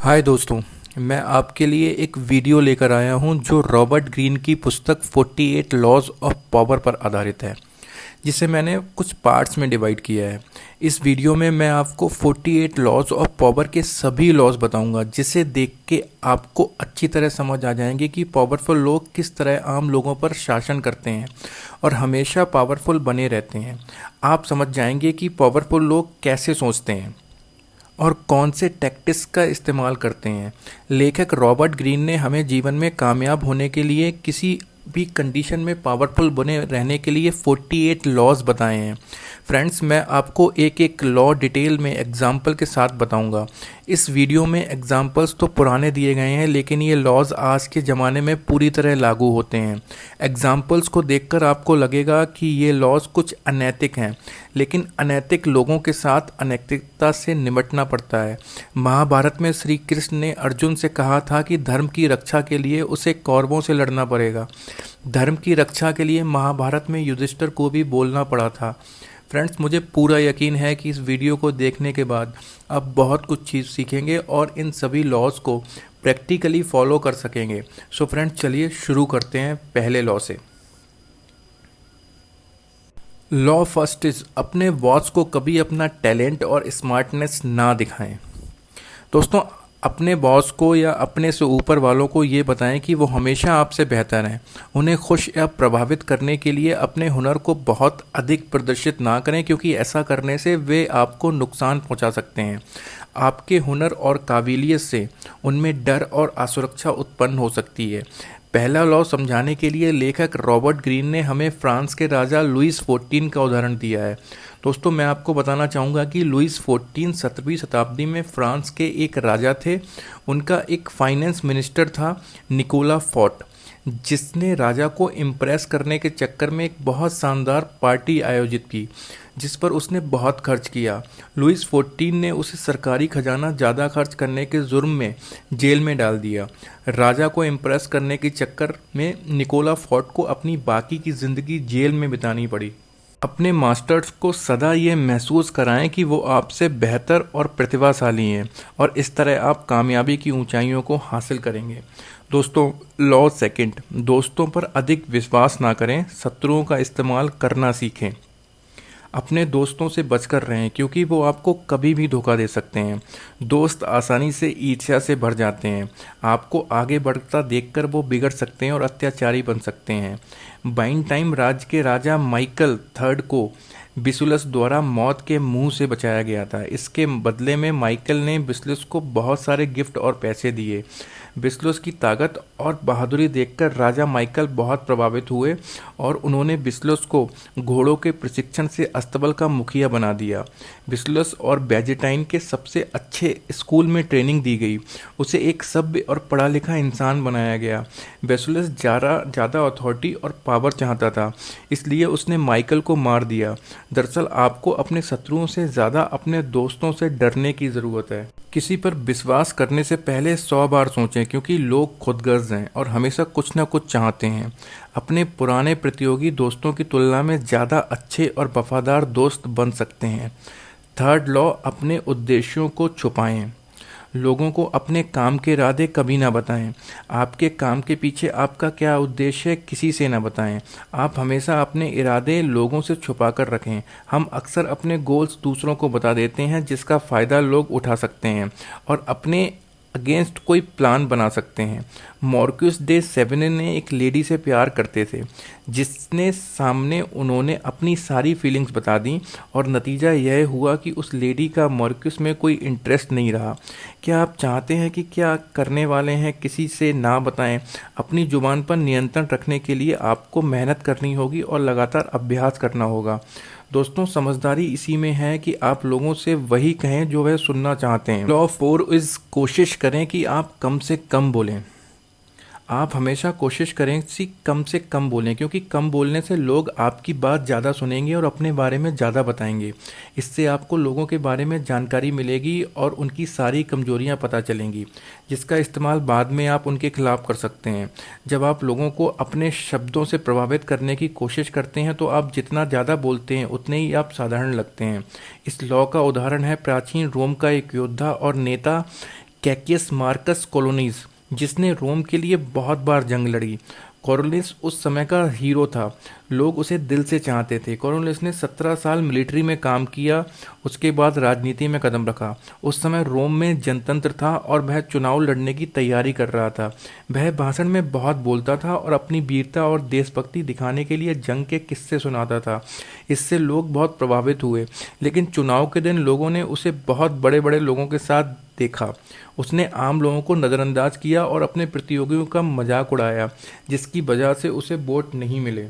हाय दोस्तों। मैं आपके लिए एक वीडियो लेकर आया हूं जो रॉबर्ट ग्रीन की पुस्तक 48 लॉज ऑफ पावर पर आधारित है, जिसे मैंने कुछ पार्ट्स में डिवाइड किया है। इस वीडियो में मैं आपको 48 लॉज ऑफ पावर के सभी लॉज बताऊंगा, जिसे देख के आपको अच्छी तरह समझ आ जाएंगे कि पावरफुल लोग किस तरह आम लोगों पर शासन करते हैं और हमेशा पावरफुल बने रहते हैं। आप समझ जाएंगे कि पावरफुल लोग कैसे सोचते हैं और कौन से टैक्टिक्स का इस्तेमाल करते हैं। लेखक रॉबर्ट ग्रीन ने हमें जीवन में कामयाब होने के लिए किसी भी कंडीशन में पावरफुल बने रहने के लिए 48 लॉज बताए हैं। फ्रेंड्स, मैं आपको एक एक लॉ डिटेल में एग्जाम्पल के साथ बताऊंगा। इस वीडियो में एग्जाम्पल्स तो पुराने दिए गए हैं, लेकिन ये लॉज आज के ज़माने में पूरी तरह लागू होते हैं। एग्जाम्पल्स को देखकर आपको लगेगा कि ये लॉज कुछ अनैतिक हैं, लेकिन अनैतिक लोगों के साथ अनैतिकता से निपटना पड़ता है। महाभारत में श्री कृष्ण ने अर्जुन से कहा था कि धर्म की रक्षा के लिए उसे कौरवों से लड़ना पड़ेगा। धर्म की रक्षा के लिए महाभारत में युधिष्ठिर को भी बोलना पड़ा था। फ्रेंड्स, मुझे पूरा यकीन है कि इस वीडियो को देखने के बाद आप बहुत कुछ चीज़ सीखेंगे और इन सभी लॉज को प्रैक्टिकली फॉलो कर सकेंगे। सो फ्रेंड्स, चलिए शुरू करते हैं पहले लॉ से। लॉ फर्स्ट इज, अपने बॉस को कभी अपना टैलेंट और स्मार्टनेस ना दिखाएं। दोस्तों, अपने बॉस को या अपने से ऊपर वालों को ये बताएं कि वो हमेशा आपसे बेहतर हैं। उन्हें खुश या प्रभावित करने के लिए अपने हुनर को बहुत अधिक प्रदर्शित ना करें, क्योंकि ऐसा करने से वे आपको नुकसान पहुंचा सकते हैं। आपके हुनर और काबिलियत से उनमें डर और असुरक्षा उत्पन्न हो सकती है। पहला लॉ समझाने के लिए लेखक रॉबर्ट ग्रीन ने हमें फ्रांस के राजा लुईस 14 का उदाहरण दिया है। दोस्तों, मैं आपको बताना चाहूँगा कि लुईस 14 17वीं शताब्दी में फ्रांस के एक राजा थे। उनका एक फाइनेंस मिनिस्टर था, निकोला फोर्ट, जिसने राजा को इम्प्रेस करने के चक्कर में एक बहुत शानदार पार्टी आयोजित की, जिस पर उसने बहुत खर्च किया। लुईस 14 ने उसे सरकारी खजाना ज़्यादा खर्च करने के जुर्म में जेल में डाल दिया। राजा को इम्प्रेस करने के चक्कर में निकोला फोर्ट को अपनी बाकी की ज़िंदगी जेल में बितानी पड़ी। अपने मास्टर्स को सदा ये महसूस कराएं कि वो आपसे बेहतर और प्रतिभाशाली हैं, और इस तरह आप कामयाबी की ऊंचाइयों को हासिल करेंगे। दोस्तों, लॉ सेकंड, दोस्तों पर अधिक विश्वास ना करें, शत्रुओं का इस्तेमाल करना सीखें। अपने दोस्तों से बचकर रहें, क्योंकि वो आपको कभी भी धोखा दे सकते हैं। दोस्त आसानी से ईर्ष्या से भर जाते हैं। आपको आगे बढ़ता देखकर वो बिगड़ सकते हैं और अत्याचारी बन सकते हैं। बाइंटाइन राज्य के राजा माइकल थर्ड को बिसुलस द्वारा मौत के मुंह से बचाया गया था। इसके बदले में माइकल ने बिसुलस को बहुत सारे गिफ्ट और पैसे दिए। बिसलुस की ताकत और बहादुरी देखकर राजा माइकल बहुत प्रभावित हुए और उन्होंने बिसलुस को घोड़ों के प्रशिक्षण से अस्तबल का मुखिया बना दिया। बिसलुस और बैजेटाइन के सबसे अच्छे स्कूल में ट्रेनिंग दी गई। उसे एक सभ्य और पढ़ा लिखा इंसान बनाया गया। बिसलुस ज़्यादा अथॉरिटी और पावर चाहता था, इसलिए उसने माइकल को मार दिया। दरअसल आपको अपने शत्रुओं से ज़्यादा अपने दोस्तों से डरने की ज़रूरत है। किसी पर विश्वास करने से पहले 100 बार सोचें, क्योंकि लोग खुदगर्ज हैं और हमेशा कुछ न कुछ चाहते हैं। अपने पुराने प्रतियोगी दोस्तों की तुलना में ज़्यादा अच्छे और वफादार दोस्त बन सकते हैं। थर्ड लॉ, अपने उद्देश्यों को छुपाएं। लोगों को अपने काम के इरादे कभी ना बताएं। आपके काम के पीछे आपका क्या उद्देश्य है, किसी से ना बताएं। आप हमेशा अपने इरादे लोगों से छुपा कर रखें। हम अक्सर अपने गोल्स दूसरों को बता देते हैं, जिसका फ़ायदा लोग उठा सकते हैं और अपने अगेंस्ट कोई प्लान बना सकते हैं। मॉर्क्यूस डे सेवेने ने एक लेडी से प्यार करते थे, जिसने सामने उन्होंने अपनी सारी फीलिंग्स बता दी, और नतीजा यह हुआ कि उस लेडी का मॉर्क्यूस में कोई इंटरेस्ट नहीं रहा। क्या आप चाहते हैं कि क्या करने वाले हैं किसी से ना बताएं? अपनी जुबान पर नियंत्रण रखने के लिए आपको मेहनत करनी होगी और लगातार अभ्यास करना होगा। दोस्तों, समझदारी इसी में है कि आप लोगों से वही कहें जो वह सुनना चाहते हैं। लॉ 4 इज, कोशिश करें कि आप कम से कम बोलें। आप हमेशा कोशिश करें कि कम से कम बोलें, क्योंकि कम बोलने से लोग आपकी बात ज़्यादा सुनेंगे और अपने बारे में ज़्यादा बताएंगे। इससे आपको लोगों के बारे में जानकारी मिलेगी और उनकी सारी कमजोरियां पता चलेंगी, जिसका इस्तेमाल बाद में आप उनके खिलाफ कर सकते हैं। जब आप लोगों को अपने शब्दों से प्रभावित करने की कोशिश करते हैं, तो आप जितना ज़्यादा बोलते हैं उतने ही आप साधारण लगते हैं। इस लॉ का उदाहरण है प्राचीन रोम का एक योद्धा और नेता कैकियस मार्कस कोलोनीस, जिसने रोम के लिए बहुत बार जंग लड़ी। कोरोलिस उस समय का हीरो था, लोग उसे दिल से चाहते थे। कोरोलिस ने 17 साल मिलिट्री में काम किया, उसके बाद राजनीति में कदम रखा। उस समय रोम में जनतंत्र था और वह चुनाव लड़ने की तैयारी कर रहा था। वह भाषण में बहुत बोलता था और अपनी वीरता और देशभक्ति दिखाने के लिए जंग के किस्से सुनाता था। इससे लोग बहुत प्रभावित हुए, लेकिन चुनाव के दिन लोगों ने उसे बहुत बड़े बड़े लोगों के साथ देखा। उसने आम लोगों को नज़रअंदाज किया और अपने प्रतियोगियों का मजाक उड़ाया, जिसकी वजह से उसे वोट नहीं मिले।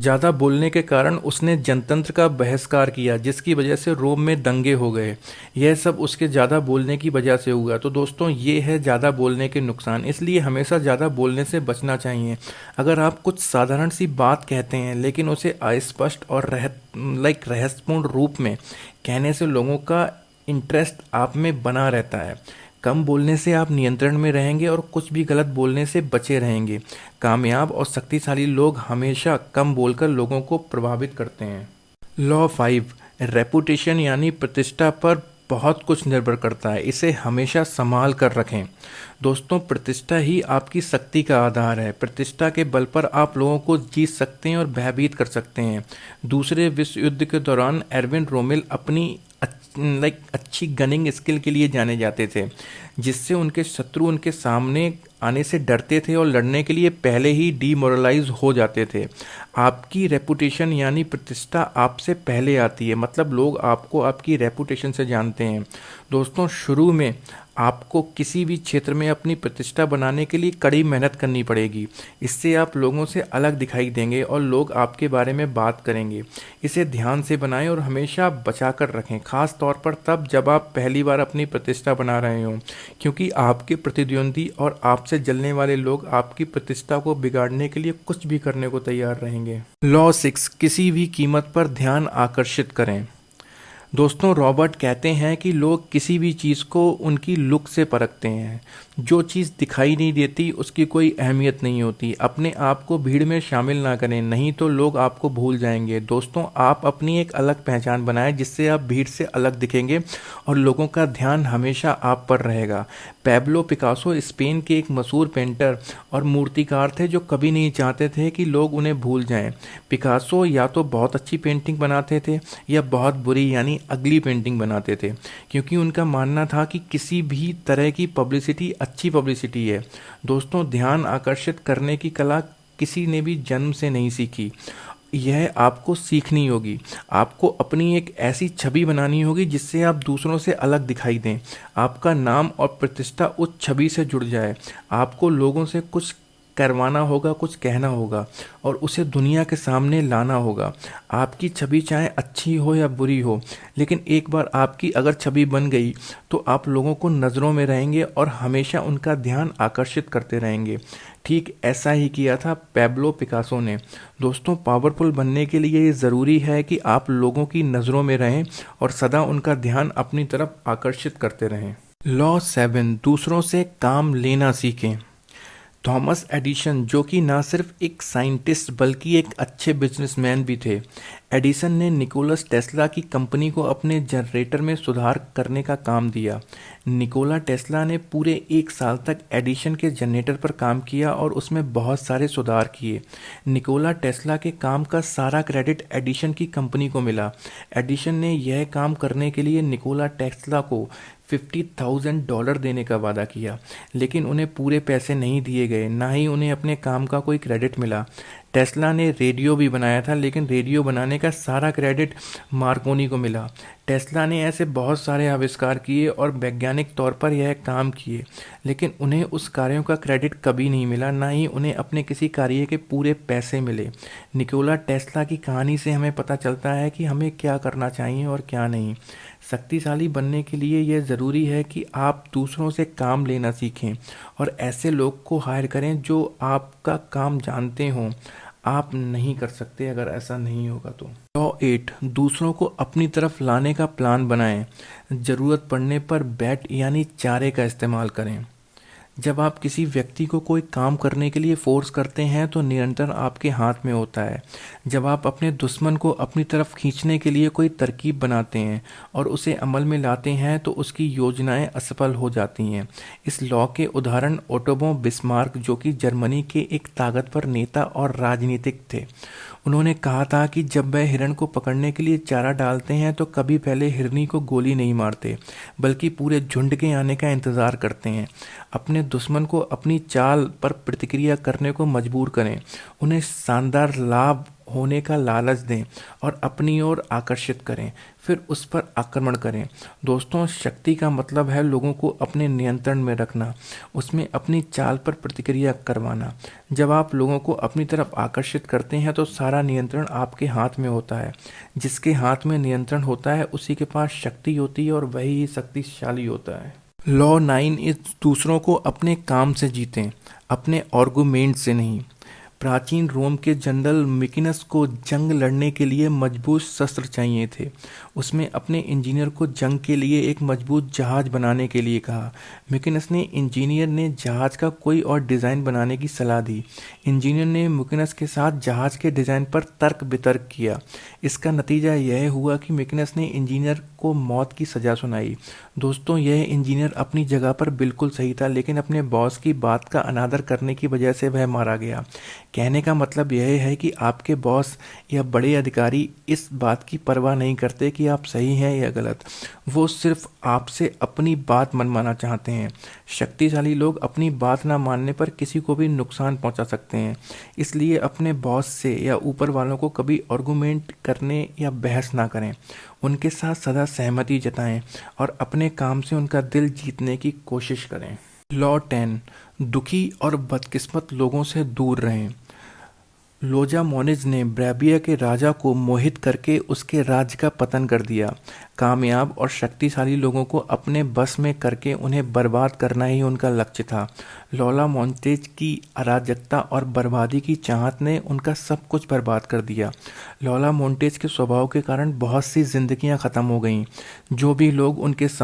ज़्यादा बोलने के कारण उसने जनतंत्र का बहिष्कार किया, जिसकी वजह से रोम में दंगे हो गए। यह सब उसके ज़्यादा बोलने की वजह से हुआ। तो दोस्तों, ये है ज़्यादा बोलने के नुकसान, इसलिए हमेशा ज़्यादा बोलने से बचना चाहिए। अगर आप कुछ साधारण सी बात कहते हैं लेकिन उसे अस्पष्ट और रहस्यपूर्ण रूप में कहने से लोगों का इंटरेस्ट आप में बना रहता है। कम बोलने से आप नियंत्रण में रहेंगे और कुछ भी गलत बोलने से बचे रहेंगे। कामयाब और शक्तिशाली लोग हमेशा कम बोलकर लोगों को प्रभावित करते हैं। लॉ 5, रेपुटेशन यानी प्रतिष्ठा पर बहुत कुछ निर्भर करता है, इसे हमेशा संभाल कर रखें। दोस्तों, प्रतिष्ठा ही आपकी शक्ति का आधार है। प्रतिष्ठा के बल पर आप लोगों को जीत सकते हैं और भयभीत कर सकते हैं। दूसरे विश्व युद्ध के दौरान एरविन रोमेल अपनी अच्छी गनिंग स्किल के लिए जाने जाते थे, जिससे उनके शत्रु उनके सामने आने से डरते थे और लड़ने के लिए पहले ही डीमोरलाइज हो जाते थे। आपकी रेपुटेशन यानी प्रतिष्ठा आपसे पहले आती है, मतलब लोग आपको आपकी रेपुटेशन से जानते हैं। दोस्तों, शुरू में आपको किसी भी क्षेत्र में अपनी प्रतिष्ठा बनाने के लिए कड़ी मेहनत करनी पड़ेगी। इससे आप लोगों से अलग दिखाई देंगे और लोग आपके बारे में बात करेंगे। इसे ध्यान से बनाएं और हमेशा बचा कर रखें, खास तौर पर तब जब आप पहली बार अपनी प्रतिष्ठा बना रहे हों, क्योंकि आपके प्रतिद्वंदी और आपसे जलने वाले लोग आपकी प्रतिष्ठा को बिगाड़ने के लिए कुछ भी करने को तैयार रहेंगे। लॉ 6, किसी भी कीमत पर ध्यान आकर्षित करें। दोस्तों, रॉबर्ट कहते हैं कि लोग किसी भी चीज़ को उनकी लुक से परखते हैं। जो चीज़ दिखाई नहीं देती उसकी कोई अहमियत नहीं होती। अपने आप को भीड़ में शामिल ना करें, नहीं तो लोग आपको भूल जाएंगे। दोस्तों, आप अपनी एक अलग पहचान बनाएं, जिससे आप भीड़ से अलग दिखेंगे और लोगों का ध्यान हमेशा आप पर रहेगा। पैब्लो पिकासो स्पेन के एक मशहूर पेंटर और मूर्तिकार थे, जो कभी नहीं चाहते थे कि लोग उन्हें भूल जाएं। पिकासो या तो बहुत अच्छी पेंटिंग बनाते थे या बहुत बुरी यानी अगली पेंटिंग बनाते थे, क्योंकि उनका मानना था कि किसी भी तरह की पब्लिसिटी अच्छी पब्लिसिटी है। दोस्तों, ध्यान आकर्षित करने की कला किसी ने भी जन्म से नहीं सीखी, यह आपको सीखनी होगी। आपको अपनी एक ऐसी छवि बनानी होगी जिससे आप दूसरों से अलग दिखाई दें। आपका नाम और प्रतिष्ठा उस छवि से जुड़ जाए। आपको लोगों से कुछ करवाना होगा, कुछ कहना होगा और उसे दुनिया के सामने लाना होगा। आपकी छवि चाहे अच्छी हो या बुरी हो, लेकिन एक बार आपकी अगर छवि बन गई तो आप लोगों को नज़रों में रहेंगे और हमेशा उनका ध्यान आकर्षित करते रहेंगे। ठीक ऐसा ही किया था पैब्लो पिकासो ने। दोस्तों, पावरफुल बनने के लिए ये ज़रूरी है कि आप लोगों की नज़रों में रहें और सदा उनका ध्यान अपनी तरफ आकर्षित करते रहें। लॉ 7, दूसरों से काम लेना सीखें। थॉमस एडिसन, जो कि न सिर्फ एक साइंटिस्ट बल्कि एक अच्छे बिजनेसमैन भी थे, एडिसन ने निकोलस टेस्ला की कंपनी को अपने जनरेटर में सुधार करने का काम दिया। निकोला टेस्ला ने पूरे 1 साल तक एडिसन के जनरेटर पर काम किया और उसमें बहुत सारे सुधार किए। निकोला टेस्ला के काम का सारा क्रेडिट एडिसन की कंपनी को मिला। एडिसन ने यह काम करने के लिए निकोला टेस्ला को $50,000 देने का वादा किया, लेकिन उन्हें पूरे पैसे नहीं दिए गए, ना ही उन्हें अपने काम का कोई क्रेडिट मिला। टेस्ला ने रेडियो भी बनाया था, लेकिन रेडियो बनाने का सारा क्रेडिट मार्कोनी को मिला। टेस्ला ने ऐसे बहुत सारे आविष्कार किए और वैज्ञानिक तौर पर यह काम किए, लेकिन उन्हें उस कार्यों का क्रेडिट कभी नहीं मिला, ना ही उन्हें अपने किसी कार्य के पूरे पैसे मिले। निकोला टेस्ला की कहानी से हमें पता चलता है कि हमें क्या करना चाहिए और क्या नहीं। शक्तिशाली बनने के लिए यह ज़रूरी है कि आप दूसरों से काम लेना सीखें और ऐसे लोग को हायर करें जो आपका काम जानते हों। आप नहीं कर सकते अगर ऐसा नहीं होगा तो। लॉ 8, दूसरों को अपनी तरफ लाने का प्लान बनाएं। ज़रूरत पड़ने पर बैट यानी चारे का इस्तेमाल करें। जब आप किसी व्यक्ति को कोई काम करने के लिए फोर्स करते हैं तो नियंत्रण आपके हाथ में होता है। जब आप अपने दुश्मन को अपनी तरफ खींचने के लिए कोई तरकीब बनाते हैं और उसे अमल में लाते हैं तो उसकी योजनाएं असफल हो जाती हैं। इस लॉ के उदाहरण ओटोबो बिस्मार्क, जो कि जर्मनी के एक ताकतवर नेता और राजनीतिक थे। उन्होंने कहा था कि जब वह हिरण को पकड़ने के लिए चारा डालते हैं तो कभी पहले हिरनी को गोली नहीं मारते, बल्कि पूरे झुंड के आने का इंतज़ार करते हैं। अपने दुश्मन को अपनी चाल पर प्रतिक्रिया करने को मजबूर करें, उन्हें शानदार लाभ होने का लालच दें और अपनी ओर आकर्षित करें, फिर उस पर आक्रमण करें। दोस्तों, शक्ति का मतलब है लोगों को अपने नियंत्रण में रखना, उसमें अपनी चाल पर प्रतिक्रिया करवाना। जब आप लोगों को अपनी तरफ आकर्षित करते हैं तो सारा नियंत्रण आपके हाथ में होता है। जिसके हाथ में नियंत्रण होता है उसी के पास शक्ति होती है और वही शक्तिशाली होता है। लॉ 9 इस दूसरों को अपने काम से जीतें, अपने आर्गुमेंट से नहीं। प्राचीन रोम के जनरल मिकिनस को जंग लड़ने के लिए मजबूत शस्त्र चाहिए थे। उसने अपने इंजीनियर को जंग के लिए एक मजबूत जहाज बनाने के लिए कहा। मिकिनस ने इंजीनियर ने जहाज का कोई और डिज़ाइन बनाने की सलाह दी। इंजीनियर ने मिकिनस के साथ जहाज के डिज़ाइन पर तर्क वितर्क किया। इसका नतीजा यह हुआ कि मिकिनस ने इंजीनियर को मौत की सज़ा सुनाई। दोस्तों, यह इंजीनियर अपनी जगह पर बिल्कुल सही था, लेकिन अपने बॉस की बात का अनादर करने की वजह से वह मारा गया। कहने का मतलब यह है कि आपके बॉस या बड़े अधिकारी इस बात की परवाह नहीं करते कि आप सही हैं या गलत। वो सिर्फ आपसे अपनी बात मनवाना चाहते हैं। शक्तिशाली लोग अपनी बात ना मानने पर किसी को भी नुकसान पहुंचा सकते हैं। इसलिए अपने बॉस से या ऊपर वालों को कभी आर्गुमेंट करने या बहस ना करें। उनके साथ सदा सहमति जताएं और अपने काम से उनका दिल जीतने की कोशिश करें। लॉ 10, दुखी और बदकिस्मत लोगों से दूर रहें। लोजा मोनिज ने ब्राबिया के राजा को मोहित करके उसके राज्य का पतन कर दिया। कामयाब और शक्तिशाली लोगों को अपने बस में करके उन्हें बर्बाद करना ही उनका लक्ष्य था। लौला मोंटेज की अराजकता और बर्बादी की चाहत ने उनका सब कुछ बर्बाद कर दिया। लौला मोंटेज के स्वभाव के कारण बहुत सी जिंदगियां खत्म हो गईं। जो भी लोग उनके